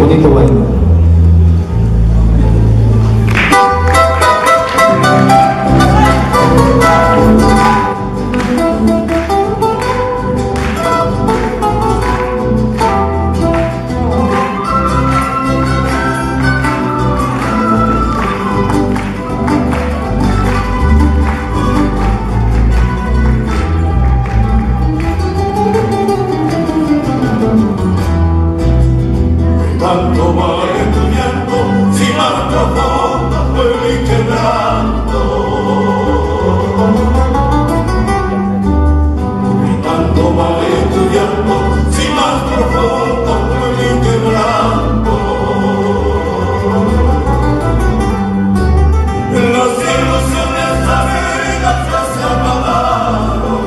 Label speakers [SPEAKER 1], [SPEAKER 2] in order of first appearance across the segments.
[SPEAKER 1] bonito baile.
[SPEAKER 2] Tanto vale tu llanto, si más profundo fue mi quebranto. Y tanto vale tu llanto, si más profundo fue mi quebranto. Las ilusiones sabidas ya se acabaron,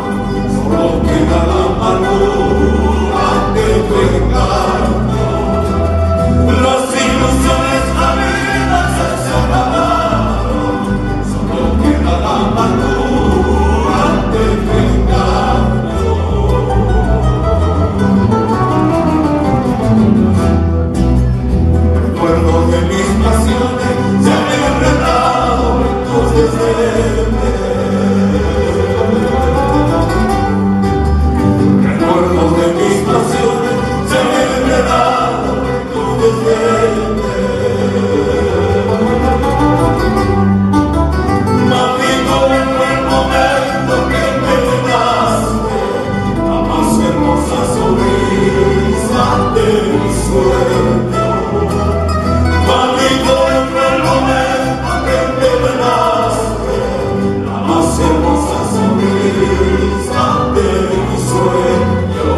[SPEAKER 2] solo queda la amargura de tu encanto. Las ilusiones navideñas se acabaron, solo queda la amargura de tu encanto. Recuerdos de mis pasiones se han enredado en tus desdenes. Recuerdos de mis pasiones se han enredado en tus desdenes. Maldito fue el momento que me daste la más hermosa sonrisa de mi sueño. Maldito fue el momento que me daste la más hermosa sonrisa de mi sueño.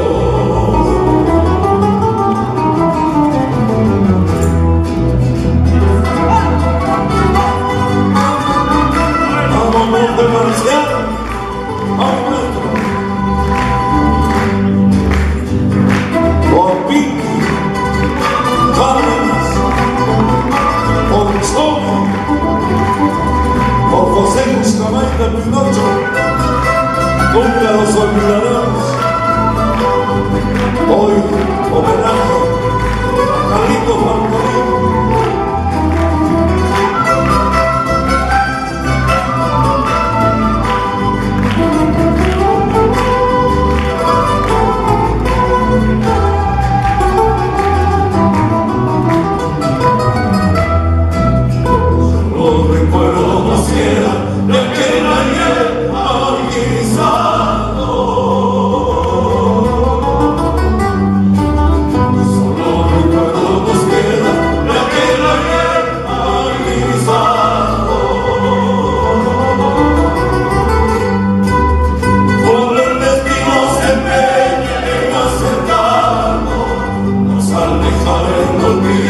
[SPEAKER 2] Vámonos de marcial a un metro. Por Vicky, Cárdenas, por Somo, por José Buscamay de Pinocho, nunca los olvidaremos. Hoy homenaje a Carlito Falcón. Los recuerdos nos quedan de aquel ayer agonizando. Solo recuerdos nos quedan de aquel ayer agonizando. Cuando el destino se empeña en acercarnos, nos alejará en olvido.